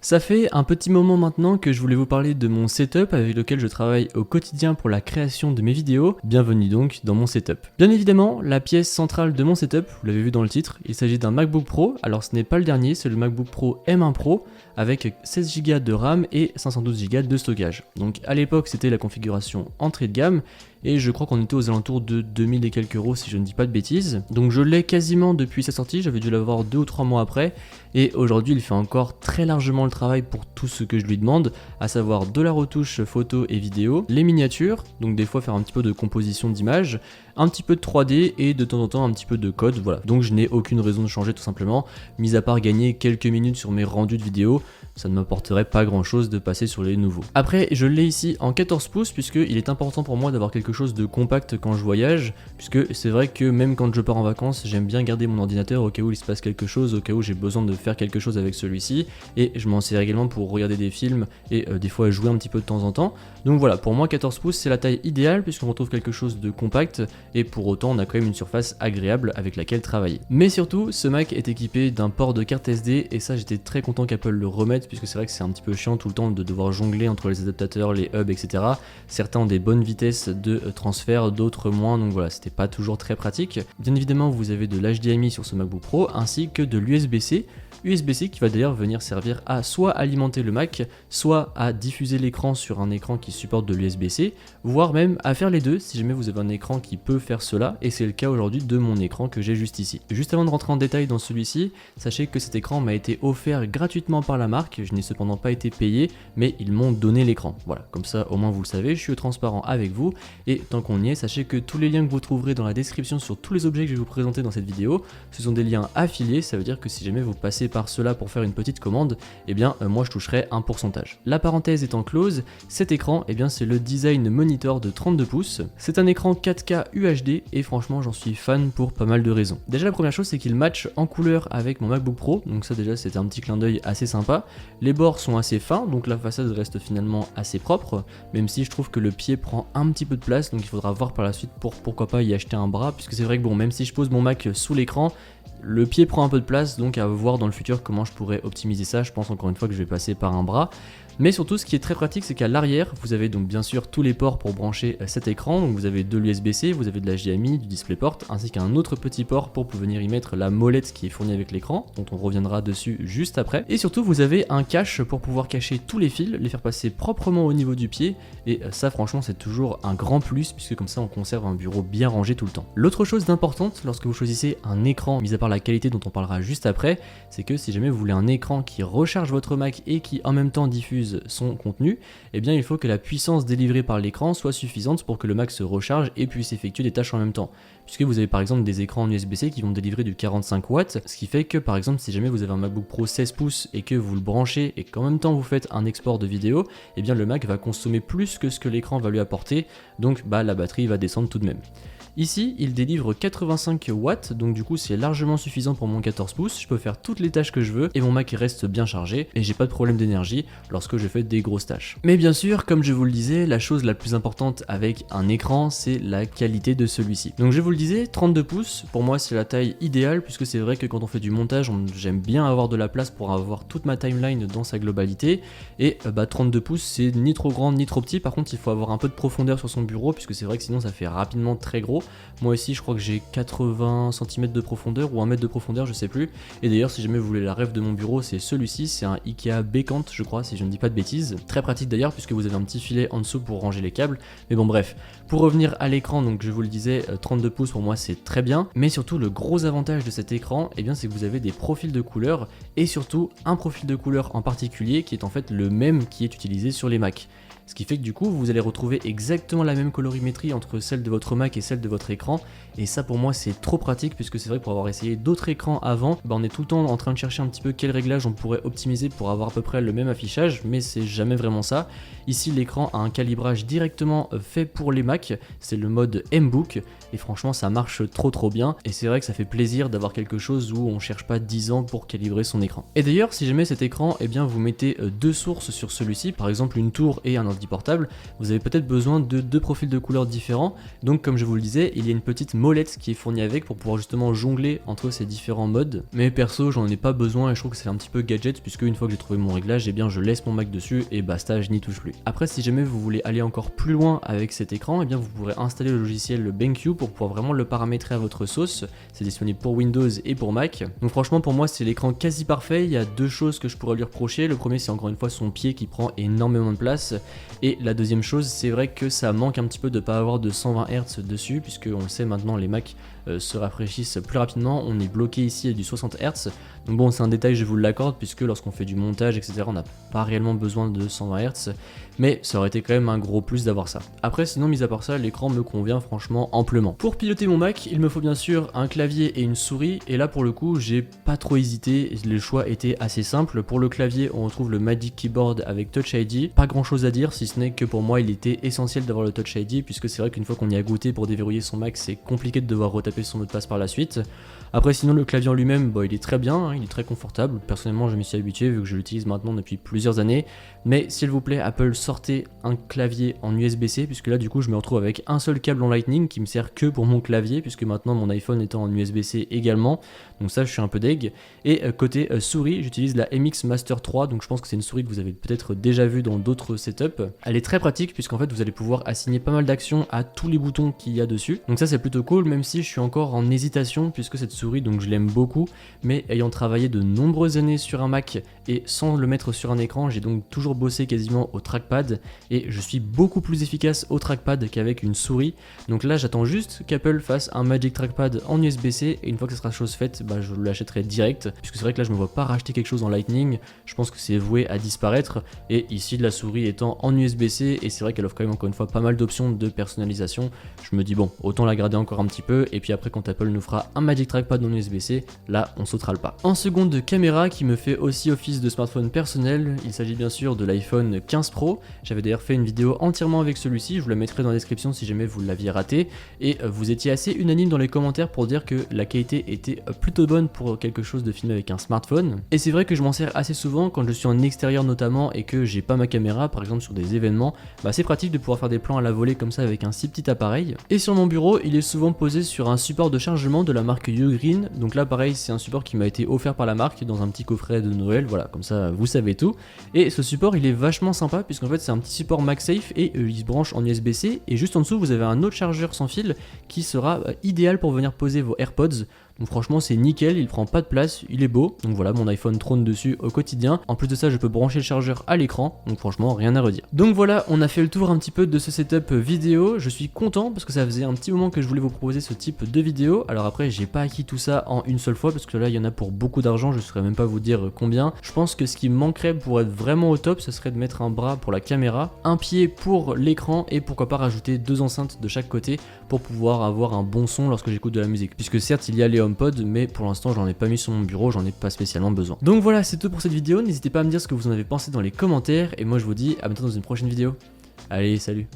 Ça fait un petit moment maintenant que je voulais vous parler de mon setup avec lequel je travaille au quotidien pour la création de mes vidéos. Bienvenue donc dans mon setup. Bien évidemment, la pièce centrale de mon setup, vous l'avez vu dans le titre, il s'agit d'un MacBook Pro. Alors ce n'est pas le dernier, c'est le MacBook Pro M1 Pro avec 16Go de RAM et 512Go de stockage. Donc à l'époque c'était la configuration entrée de gamme et je crois qu'on était aux alentours de 2000 et quelques euros si je ne dis pas de bêtises. Donc je l'ai quasiment depuis sa sortie, j'avais dû l'avoir 2 ou 3 mois après et aujourd'hui il fait encore très largement le travail pour tout ce que je lui demande, à savoir de la retouche photo et vidéo, les miniatures, donc des fois faire un petit peu de composition d'images, un petit peu de 3D et de temps en temps un petit peu de code, voilà. Donc je n'ai aucune raison de changer tout simplement, mis à part gagner quelques minutes sur mes rendus de vidéos, ça ne m'apporterait pas grand chose de passer sur les nouveaux. Après je l'ai ici en 14 pouces puisqu'il est important pour moi d'avoir quelque chose de compact quand je voyage, puisque c'est vrai que même quand je pars en vacances, j'aime bien garder mon ordinateur au cas où il se passe quelque chose, au cas où j'ai besoin de faire quelque chose avec celui-ci, et je m'en sers également pour regarder des films et des fois jouer un petit peu de temps en temps. Donc voilà, pour moi 14 pouces c'est la taille idéale puisqu'on retrouve quelque chose de compact et pour autant on a quand même une surface agréable avec laquelle travailler. Mais surtout, ce Mac est équipé d'un port de carte SD et ça j'étais très content qu'Apple le remette puisque c'est vrai que c'est un petit peu chiant tout le temps de devoir jongler entre les adaptateurs, les hubs, etc. Certains ont des bonnes vitesses de transfert, d'autres moins, donc voilà, c'était pas toujours très pratique. Bien évidemment, vous avez de l'HDMI sur ce MacBook Pro ainsi que de l'USB-C. USB-C qui va d'ailleurs venir servir à soit alimenter le Mac, soit à diffuser l'écran sur un écran qui supporte de l'USB-C, voire même à faire les deux si jamais vous avez un écran qui peut faire cela, et c'est le cas aujourd'hui de mon écran que j'ai juste ici. Juste avant de rentrer en détail dans celui-ci, sachez que cet écran m'a été offert gratuitement par la marque, je n'ai cependant pas été payé, mais ils m'ont donné l'écran. Voilà, comme ça au moins vous le savez, je suis transparent avec vous, et tant qu'on y est, sachez que tous les liens que vous trouverez dans la description sur tous les objets que je vais vous présenter dans cette vidéo, ce sont des liens affiliés, ça veut dire que si jamais vous passez par cela pour faire une petite commande, eh bien moi je toucherai un pourcentage. La parenthèse étant close, cet écran, eh bien c'est le Design Monitor de 32 pouces. C'est un écran 4K UHD et franchement j'en suis fan pour pas mal de raisons. Déjà la première chose c'est qu'il match en couleur avec mon MacBook Pro, donc ça déjà c'était un petit clin d'œil assez sympa. Les bords sont assez fins, donc la façade reste finalement assez propre, même si je trouve que le pied prend un petit peu de place, donc il faudra voir par la suite pour pourquoi pas y acheter un bras, puisque c'est vrai que bon, même si je pose mon Mac sous l'écran, le pied prend un peu de place, donc à voir dans le futur comment je pourrais optimiser ça. Je pense encore une fois que je vais passer par un bras. Mais surtout ce qui est très pratique c'est qu'à l'arrière vous avez donc bien sûr tous les ports pour brancher cet écran, donc vous avez de l'USB-C, vous avez de l'HDMI, du DisplayPort ainsi qu'un autre petit port pour venir y mettre la molette qui est fournie avec l'écran, dont on reviendra dessus juste après. Et surtout vous avez un cache pour pouvoir cacher tous les fils, les faire passer proprement au niveau du pied, et ça franchement c'est toujours un grand plus puisque comme ça on conserve un bureau bien rangé tout le temps. L'autre chose d'importante lorsque vous choisissez un écran, mis à part la qualité dont on parlera juste après, c'est que si jamais vous voulez un écran qui recharge votre Mac et qui en même temps diffuse son contenu, eh bien il faut que la puissance délivrée par l'écran soit suffisante pour que le Mac se recharge et puisse effectuer des tâches en même temps. Puisque vous avez par exemple des écrans en USB-C qui vont délivrer du 45 watts, ce qui fait que par exemple si jamais vous avez un MacBook Pro 16 pouces et que vous le branchez et qu'en même temps vous faites un export de vidéo, eh bien le Mac va consommer plus que ce que l'écran va lui apporter, donc la batterie va descendre tout de même. Ici, il délivre 85 watts, donc du coup c'est largement suffisant pour mon 14 pouces, je peux faire toutes les tâches que je veux et mon Mac reste bien chargé et j'ai pas de problème d'énergie lorsque je fais des grosses tâches. Mais bien sûr, comme je vous le disais, la chose la plus importante avec un écran, c'est la qualité de celui-ci. Donc je vous le disais, 32 pouces, pour moi c'est la taille idéale puisque c'est vrai que quand on fait du montage, j'aime bien avoir de la place pour avoir toute ma timeline dans sa globalité et 32 pouces c'est ni trop grand ni trop petit, par contre il faut avoir un peu de profondeur sur son bureau puisque c'est vrai que sinon ça fait rapidement très gros. Moi aussi je crois que j'ai 80 cm de profondeur ou 1 mètre de profondeur, je sais plus. Et d'ailleurs si jamais vous voulez la ref de mon bureau, c'est celui-ci, c'est un Ikea Bécant je crois si je ne dis pas de bêtises. Très pratique d'ailleurs puisque vous avez un petit filet en dessous pour ranger les câbles. Mais bon bref, pour revenir à l'écran, donc je vous le disais, 32 pouces pour moi c'est très bien. Mais surtout le gros avantage de cet écran, eh bien c'est que vous avez des profils de couleurs et surtout un profil de couleur en particulier qui est en fait le même qui est utilisé sur les Mac. Ce qui fait que du coup vous allez retrouver exactement la même colorimétrie entre celle de votre Mac et celle de votre écran, et ça pour moi c'est trop pratique puisque c'est vrai que pour avoir essayé d'autres écrans avant, on est tout le temps en train de chercher un petit peu quel réglage on pourrait optimiser pour avoir à peu près le même affichage, mais c'est jamais vraiment ça. Ici l'écran a un calibrage directement fait pour les Mac, c'est le mode M-Book et franchement ça marche trop bien, et c'est vrai que ça fait plaisir d'avoir quelque chose où on cherche pas 10 ans pour calibrer son écran. Et d'ailleurs si jamais cet écran, eh bien vous mettez deux sources sur celui-ci, par exemple une tour et un ordinateur ordi portable, vous avez peut-être besoin de deux profils de couleurs différents. Donc comme je vous le disais, il y a une petite molette qui est fournie avec pour pouvoir justement jongler entre ces différents modes. Mais perso, j'en ai pas besoin et je trouve que c'est un petit peu gadget, puisque une fois que j'ai trouvé mon réglage, eh bien je laisse mon Mac dessus et basta, je n'y touche plus. Après, si jamais vous voulez aller encore plus loin avec cet écran, eh bien vous pourrez installer le logiciel BenQ pour pouvoir vraiment le paramétrer à votre sauce. C'est disponible pour Windows et pour Mac. Donc franchement, pour moi, c'est l'écran quasi parfait. Il y a deux choses que je pourrais lui reprocher. Le premier, c'est encore une fois son pied qui prend énormément de place. Et la deuxième chose, c'est vrai que ça manque un petit peu de pas avoir de 120 Hz dessus, puisque on le sait maintenant, les Mac se rafraîchissent plus rapidement. On est bloqué ici à du 60 Hz. Donc bon, c'est un détail, je vous l'accorde, puisque lorsqu'on fait du montage, etc., on n'a pas réellement besoin de 120 Hz. Mais ça aurait été quand même un gros plus d'avoir ça. Après, sinon, mis à part ça, l'écran me convient franchement amplement. Pour piloter mon Mac, il me faut bien sûr un clavier et une souris. Et là, pour le coup, j'ai pas trop hésité. Le choix était assez simple. Pour le clavier, on retrouve le Magic Keyboard avec Touch ID. Pas grand chose à dire, si ce n'est que pour moi, il était essentiel d'avoir le Touch ID, puisque c'est vrai qu'une fois qu'on y a goûté pour déverrouiller son Mac, c'est compliqué de devoir retaper son mot de passe par la suite. Après, sinon, le clavier en lui-même, il est très bien, hein, il est très confortable. Personnellement, je m'y suis habitué vu que je l'utilise maintenant depuis plusieurs années. Mais s'il vous plaît, Apple, sortez un clavier en USB-C, puisque là, du coup, je me retrouve avec un seul câble en Lightning qui me sert que pour mon clavier, puisque maintenant mon iPhone étant en USB-C également. Donc ça, je suis un peu deg. Et côté souris, j'utilise la MX Master 3, donc je pense que c'est une souris que vous avez peut-être déjà vue dans d'autres setups. Elle est très pratique, puisqu'en fait, vous allez pouvoir assigner pas mal d'actions à tous les boutons qu'il y a dessus. Donc ça, c'est plutôt cool, même si je suis encore en hésitation, puisque cette souris, donc je l'aime beaucoup, mais ayant travaillé de nombreuses années sur un Mac et sans le mettre sur un écran, j'ai donc toujours bossé quasiment au trackpad et je suis beaucoup plus efficace au trackpad qu'avec une souris. Donc là, j'attends juste qu'Apple fasse un Magic Trackpad en USB-C et une fois que ce sera chose faite, je l'achèterai direct, puisque c'est vrai que là, je me vois pas racheter quelque chose en Lightning. Je pense que c'est voué à disparaître et ici, la souris étant en USB-C et c'est vrai qu'elle offre quand même encore une fois pas mal d'options de personnalisation. Je me dis bon, autant la garder encore un petit peu et puis après quand Apple nous fera un Magic Trackpad en USB-C, là on sautera le pas. En seconde caméra qui me fait aussi office de smartphone personnel, il s'agit bien sûr de l'iPhone 15 Pro. J'avais d'ailleurs fait une vidéo entièrement avec celui-ci, je vous la mettrai dans la description si jamais vous l'aviez raté. Et vous étiez assez unanime dans les commentaires pour dire que la qualité était plutôt bonne pour quelque chose de filmé avec un smartphone. Et c'est vrai que je m'en sers assez souvent quand je suis en extérieur notamment et que j'ai pas ma caméra, par exemple sur des événements. C'est pratique de pouvoir faire des plans à la volée comme ça avec un si petit appareil. Et sur mon bureau, il est souvent posé sur un support de chargement de la marque Ugreen. Donc là pareil, c'est un support qui m'a été offert par la marque dans un petit coffret de Noël, voilà, comme ça vous savez tout. Et ce support il est vachement sympa puisqu'en fait c'est un petit support MagSafe et il se branche en USB-C et juste en dessous vous avez un autre chargeur sans fil qui sera idéal pour venir poser vos AirPods. Donc franchement c'est nickel, il prend pas de place, il est beau. Donc voilà, mon iPhone trône dessus au quotidien. En plus de ça, je peux brancher le chargeur à l'écran, donc franchement rien à redire. Donc voilà, on a fait le tour un petit peu de ce setup vidéo. Je suis content parce que ça faisait un petit moment que je voulais vous proposer ce type de vidéo. Alors après, j'ai pas acquis tout ça en une seule fois parce que là il y en a pour beaucoup d'argent, je saurais même pas vous dire combien. Je pense que ce qui me manquerait pour être vraiment au top, ce serait de mettre un bras pour la caméra, un pied pour l'écran et pourquoi pas rajouter deux enceintes de chaque côté pour pouvoir avoir un bon son lorsque j'écoute de la musique. Puisque certes il y a les HomePod, mais pour l'instant j'en ai pas mis sur mon bureau, j'en ai pas spécialement besoin. Donc voilà, c'est tout pour cette vidéo, n'hésitez pas à me dire ce que vous en avez pensé dans les commentaires et moi je vous dis à bientôt dans une prochaine vidéo. Allez, salut.